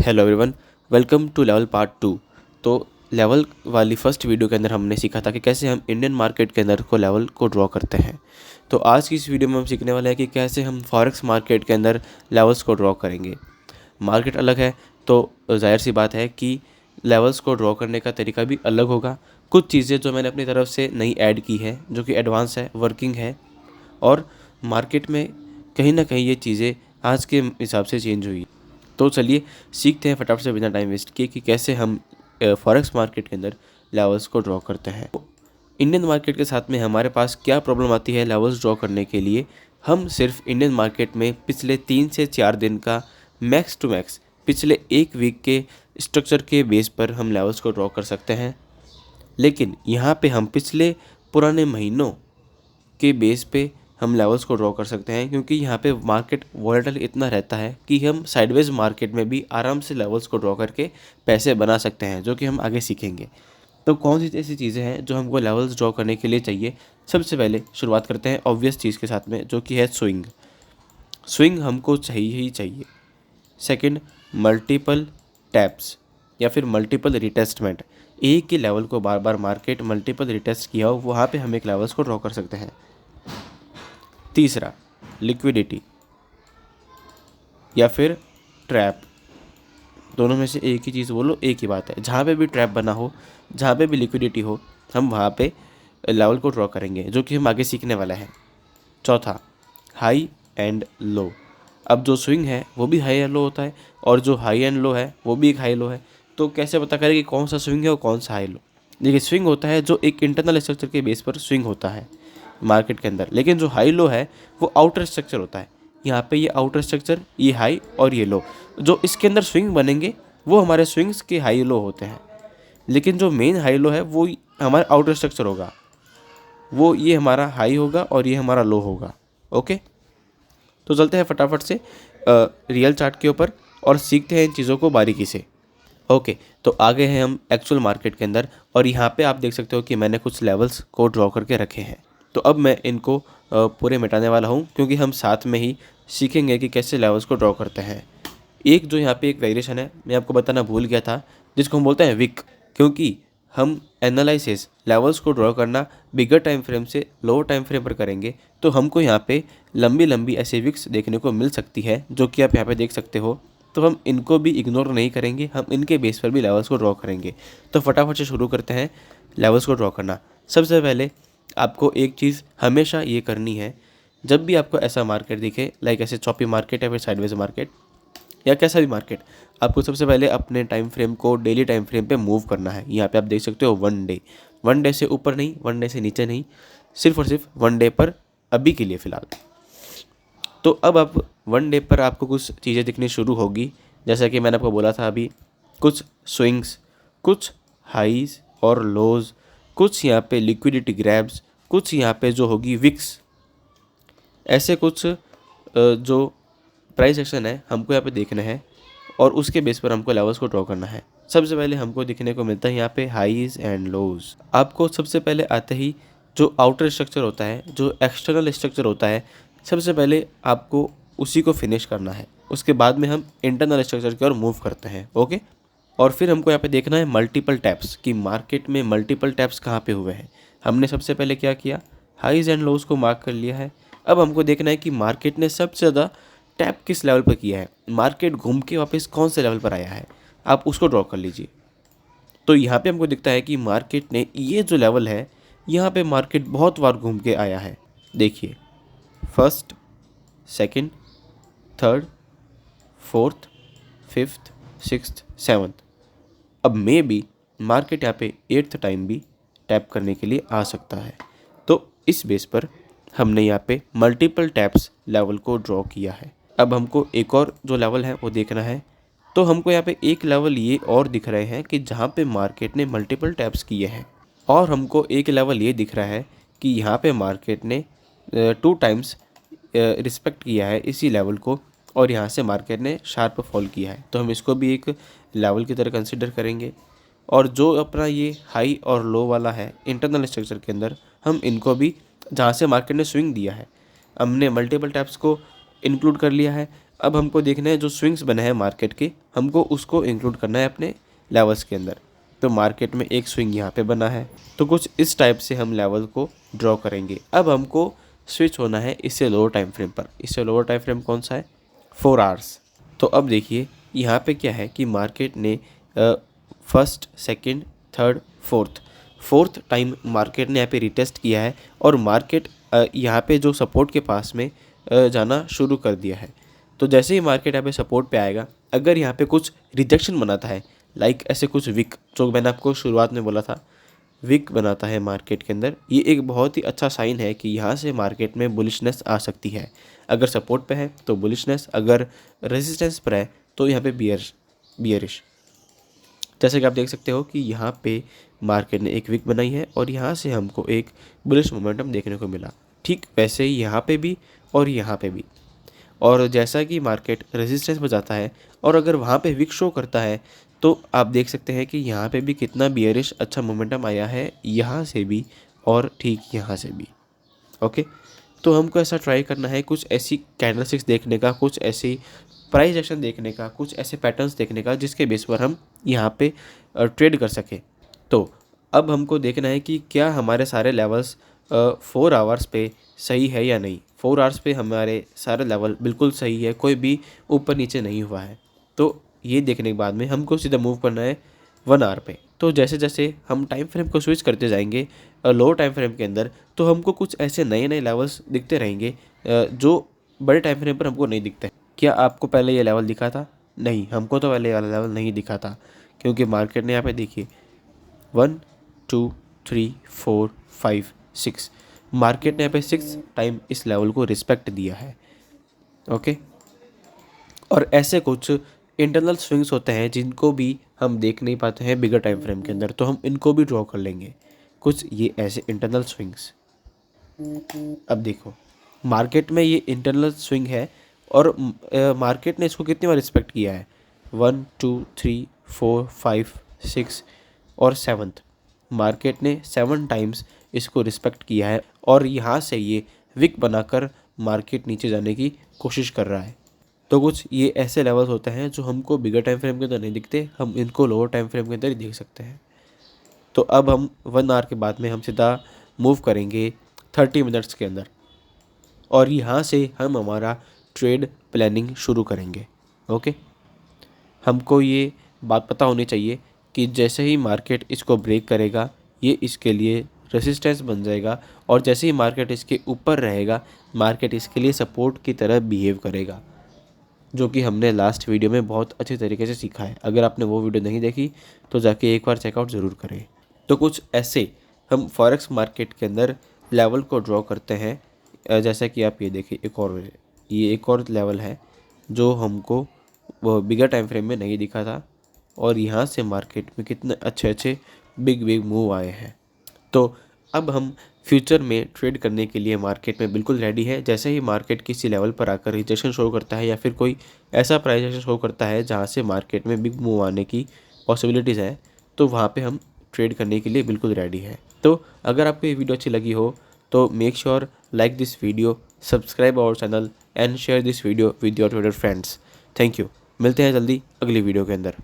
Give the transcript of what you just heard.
Hello everyone, welcome to level part 2। तो level वाली first video के अंदर हमने सीखा था कि कैसे हम इंडियन मार्केट के अंदर को लेवल को ड्रॉ करते हैं। तो आज की इस वीडियो में हम सीखने वाले हैं कि कैसे हम फॉरेक्स मार्केट के अंदर लेवल्स को ड्रॉ करेंगे। मार्केट अलग है तो जाहिर सी बात है कि लेवल्स को ड्रॉ करने का तरीका भी अलग होगा। कुछ चीज़ें जो मैंने अपनी तरफ से नई ऐड की है जो कि एडवांस है, वर्किंग है, और मार्केट में कहीं ना कहीं ये चीज़ें आज के हिसाब से चेंज हुई। तो चलिए सीखते हैं फटाफट से बिना टाइम वेस्ट किए कि कैसे हम फॉरेक्स मार्केट के अंदर लेवल्स को ड्रॉ करते हैं। इंडियन मार्केट के साथ में हमारे पास क्या प्रॉब्लम आती है लेवल्स ड्रॉ करने के लिए। हम सिर्फ इंडियन मार्केट में पिछले 3 से 4 दिन का मैक्स टू मैक्स पिछले एक वीक के स्ट्रक्चर के बेस पर हम लेवल्स को ड्रॉ कर सकते हैं। लेकिन यहाँ पे हम पिछले पुराने महीनों के बेस पे हम लेवल्स को ड्रॉ कर सकते हैं, क्योंकि यहाँ पे मार्केट वॉलेटाइल इतना रहता है कि हम साइडवेज मार्केट में भी आराम से लेवल्स को ड्रॉ करके पैसे बना सकते हैं, जो कि हम आगे सीखेंगे। तो कौन सी ऐसी चीज़ें हैं जो हमको लेवल्स ड्रॉ करने के लिए चाहिए। सबसे पहले शुरुआत करते हैं ऑब्वियस चीज़ के साथ में, जो कि है स्विंग। स्विंग हमको चाहिए ही चाहिए। सेकंड, मल्टीपल टैप्स या फिर मल्टीपल रिटेस्टमेंट। एक ही लेवल को बार बार मार्केट मल्टीपल रिटेस्ट किया हो, वहाँ पे हम एक लेवल्स को ड्रॉ कर सकते हैं। तीसरा, लिक्विडिटी या फिर ट्रैप। दोनों में से एक ही चीज़ बोलो, एक ही बात है। जहाँ पे भी ट्रैप बना हो, जहाँ पे भी लिक्विडिटी हो, हम वहाँ पे लेवल को ड्रॉ करेंगे, जो कि हम आगे सीखने वाला है। चौथा, हाई एंड लो। अब जो स्विंग है वो भी हाई एंड लो होता है, और जो हाई एंड लो है वो भी एक हाई लो है। तो कैसे पता करें कि कौन सा स्विंग है और कौन सा हाई लो। देखिए, स्विंग होता है जो एक इंटरनल स्ट्रक्चर के बेस पर स्विंग होता है मार्केट के अंदर, लेकिन जो हाई लो है वो आउटर स्ट्रक्चर होता है। यहाँ पे ये आउटर स्ट्रक्चर, ये हाई और ये लो, जो इसके अंदर स्विंग बनेंगे वो हमारे स्विंग्स के हाई लो होते हैं। लेकिन जो मेन हाई लो है वो हमारा आउटर स्ट्रक्चर होगा, वो ये हमारा हाई होगा और ये हमारा लो होगा। ओके, तो चलते हैं फटाफट से रियल चार्ट के ऊपर और सीखते हैं इन चीज़ों को बारीकी से। ओके, तो आगे हैं हम एक्चुअल मार्केट के अंदर, और यहाँ पे आप देख सकते हो कि मैंने कुछ लेवल्स को ड्रॉ करके रखे हैं। तो अब मैं इनको पूरे मिटाने वाला हूँ, क्योंकि हम साथ में ही सीखेंगे कि कैसे लेवल्स को ड्रॉ करते हैं। एक जो यहाँ पे एक वेरिएशन है, मैं आपको बताना भूल गया था, जिसको हम बोलते हैं विक। क्योंकि हम एनालिसिस लेवल्स को ड्रॉ करना बिगर टाइम फ्रेम से लोअर टाइम फ्रेम पर करेंगे, तो हमको यहाँ पे लंबी लंबी ऐसे विक्स देखने को मिल सकती है, जो कि आप यहाँ पे देख सकते हो। तो हम इनको भी इग्नोर नहीं करेंगे, हम इनके बेस पर भी लेवल्स को ड्रॉ करेंगे। तो फटाफट से शुरू करते हैं लेवल्स को ड्रॉ करना। सबसे पहले आपको एक चीज़ हमेशा ये करनी है, जब भी आपको ऐसा मार्केट दिखे, लाइक ऐसे चॉपी मार्केट या फिर साइडवेज मार्केट या कैसा भी मार्केट, आपको सबसे पहले अपने टाइम फ्रेम को डेली टाइम फ्रेम पे मूव करना है। यहाँ पे आप देख सकते हो 1 डे से ऊपर नहीं, 1 डे से नीचे नहीं, सिर्फ और सिर्फ 1 डे पर अभी के लिए फ़िलहाल। तो अब आप 1 डे पर आपको कुछ चीज़ें दिखनी शुरू होगी, जैसा कि मैंने आपको बोला था अभी, कुछ स्विंग्स, कुछ हाईज और लोज, कुछ यहाँ पे लिक्विडिटी ग्रैब्स, कुछ यहाँ पे जो होगी विक्स। ऐसे कुछ जो प्राइस एक्शन है हमको यहाँ पे देखना है, और उसके बेस पर हमको लेवल्स को ड्रॉ करना है। सबसे पहले हमको दिखने को मिलता है यहाँ पे हाईज एंड लोज। आपको सबसे पहले आते ही जो आउटर स्ट्रक्चर होता है, जो एक्सटर्नल स्ट्रक्चर होता है, सबसे पहले आपको उसी को फिनिश करना है। उसके बाद में हम इंटरनल स्ट्रक्चर की ओर मूव करते हैं। ओके, और फिर हमको यहाँ पे देखना है मल्टीपल टैप्स, कि मार्केट में मल्टीपल टैप्स कहाँ पे हुए हैं। हमने सबसे पहले क्या किया, हाईज एंड लोज को मार्क कर लिया है। अब हमको देखना है कि मार्केट ने सबसे ज़्यादा टैप किस लेवल पर किया है, मार्केट घूम के वापस कौन से लेवल पर आया है, आप उसको ड्रॉ कर लीजिए। तो यहाँ पे हमको दिखता है कि मार्केट ने ये जो लेवल है, यहाँ पे मार्केट बहुत बार घूम के आया है। देखिए, first, second, third, fourth, fifth, sixth, seventh. अब मे बी मार्केट यहाँ पे 8th टाइम भी टैप करने के लिए आ सकता है। तो इस बेस पर हमने यहाँ पे मल्टीपल टैप्स लेवल को ड्रॉ किया है। अब हमको एक और जो लेवल है वो देखना है। तो हमको यहाँ पे एक लेवल ये और दिख रहे हैं कि जहाँ पे मार्केट ने मल्टीपल टैप्स किए हैं, और हमको एक लेवल ये दिख रहा है कि यहाँ पे मार्केट ने 2 टाइम्स रिस्पेक्ट किया है इसी लेवल को, और यहाँ से मार्केट ने शार्प फॉल किया है। तो हम इसको भी एक लेवल की तरह कंसिडर करेंगे। और जो अपना ये हाई और लो वाला है इंटरनल स्ट्रक्चर के अंदर, हम इनको भी, जहाँ से मार्केट ने स्विंग दिया है, हमने मल्टीपल टैप्स को इंक्लूड कर लिया है। अब हमको देखना है जो स्विंग्स बने हैं मार्केट के, हमको उसको इंक्लूड करना है अपने लेवल्स के अंदर। तो मार्केट में एक स्विंग यहाँ पे बना है, तो कुछ इस टाइप से हम लेवल को ड्रॉ करेंगे। अब हमको स्विच होना है इससे लोअर टाइम फ्रेम पर। इससे लोअर टाइम फ्रेम कौन सा है? 4 आवर्स। तो अब देखिए यहाँ पे क्या है कि मार्केट ने first, second, third, fourth time market ने यहाँ पे रिटेस्ट किया है और मार्केट यहाँ पे जो सपोर्ट के पास में जाना शुरू कर दिया है। तो जैसे ही मार्केट यहाँ पे सपोर्ट पे आएगा, अगर यहाँ पे कुछ रिजेक्शन बनाता है, लाइक ऐसे कुछ विक, जो मैंने आपको शुरुआत में बोला था, विक बनाता है मार्केट के अंदर, ये एक बहुत ही अच्छा साइन है कि यहाँ से मार्केट में बुलिशनेस आ सकती है। अगर सपोर्ट पे है तो बुलिशनेस, अगर रेजिस्टेंस पर है तो यहाँ पे बियरिश। जैसे कि आप देख सकते हो कि यहाँ पे मार्केट ने एक विक बनाई है और यहाँ से हमको एक बुलिश मोमेंटम देखने को मिला। ठीक वैसे ही यहाँ पे भी और यहाँ पे भी। और जैसा कि मार्केट रेजिस्टेंस पर जाता है और अगर वहाँ पे विक शो करता है, तो आप देख सकते हैं कि यहाँ पे भी कितना बियरिश अच्छा मोमेंटम आया है, यहाँ से भी और ठीक यहाँ से भी। ओके, तो हमको ऐसा ट्राई करना है, कुछ ऐसी कैंडलस्टिक्स देखने का, कुछ ऐसी प्राइस एक्शन देखने का, कुछ ऐसे पैटर्न्स देखने का जिसके बेस पर हम यहाँ पे ट्रेड कर सके। तो अब हमको देखना है कि क्या हमारे सारे लेवल्स 4 आवर्स पे सही है या नहीं। 4 आवर्स पे हमारे सारे लेवल बिल्कुल सही है, कोई भी ऊपर नीचे नहीं हुआ है। तो ये देखने के बाद में हमको सीधा मूव करना है 1 आवर पे। तो जैसे जैसे हम टाइम फ्रेम को स्विच करते जाएंगे लो टाइम फ्रेम के अंदर, तो हमको कुछ ऐसे नए नए लेवल्स दिखते रहेंगे जो बड़े टाइम फ्रेम पर हमको नहीं दिखते। क्या आपको पहले ये लेवल दिखा था? नहीं, हमको तो पहले वाला लेवल नहीं दिखा था, क्योंकि मार्केट ने यहाँ पे देखिए 1 2 3 4 5 6, मार्केट ने यहाँ पे 6 टाइम इस लेवल को रिस्पेक्ट दिया है। ओके, और ऐसे कुछ इंटरनल स्विंग्स होते हैं जिनको भी हम देख नहीं पाते हैं बिगर टाइम फ्रेम के अंदर, तो हम इनको भी ड्रॉ कर लेंगे कुछ ये ऐसे इंटरनल स्विंग्स। अब देखो मार्केट में ये इंटरनल स्विंग है और मार्केट ने इसको कितनी बार रिस्पेक्ट किया है? 1 2 3 4 5 6 और 7th मार्केट ने 7 टाइम्स इसको रिस्पेक्ट किया है और यहाँ से ये विक बनाकर मार्केट नीचे जाने की कोशिश कर रहा है। तो कुछ ये ऐसे लेवल्स होते हैं जो हमको बिगर टाइम फ्रेम के अंदर नहीं दिखते, हम इनको लोअर टाइम फ्रेम के अंदर ही देख सकते हैं। तो अब हम 1 आवर के बाद में हम सीधा मूव करेंगे 30 मिनट्स के अंदर और यहाँ से हम हमारा ट्रेड प्लानिंग शुरू करेंगे। ओके, हमको ये बात पता होनी चाहिए कि जैसे ही मार्केट इसको ब्रेक करेगा, ये इसके लिए रेसिस्टेंस बन जाएगा और जैसे ही मार्केट इसके ऊपर रहेगा, मार्केट इसके लिए सपोर्ट की तरह बिहेव करेगा, जो कि हमने लास्ट वीडियो में बहुत अच्छे तरीके से सीखा है। अगर आपने वो वीडियो नहीं देखी तो जाके एक बार चेकआउट ज़रूर करें। तो कुछ ऐसे हम फॉरेक्स मार्केट के अंदर लेवल को ड्रॉ करते हैं। जैसा कि आप ये देखिए, ये एक और लेवल है जो हमको वो बिगर टाइम फ्रेम में नहीं दिखा था और यहाँ से मार्केट में कितने अच्छे अच्छे बिग मूव आए हैं। तो अब हम फ्यूचर में ट्रेड करने के लिए मार्केट में बिल्कुल रेडी है। जैसे ही मार्केट किसी लेवल पर आकर रिजेक्शन शो करता है या फिर कोई ऐसा प्राइस एक्शन शो करता है जहाँ से मार्केट में बिग मूव आने की पॉसिबिलिटीज़ है, तो वहाँ पे हम ट्रेड करने के लिए बिल्कुल रेडी है। तो अगर आपको ये वीडियो अच्छी लगी हो तो make sure like this video, subscribe our channel and share this video with your trader friends. Thank you. मिलते हैं जल्दी अगली वीडियो के अंदर।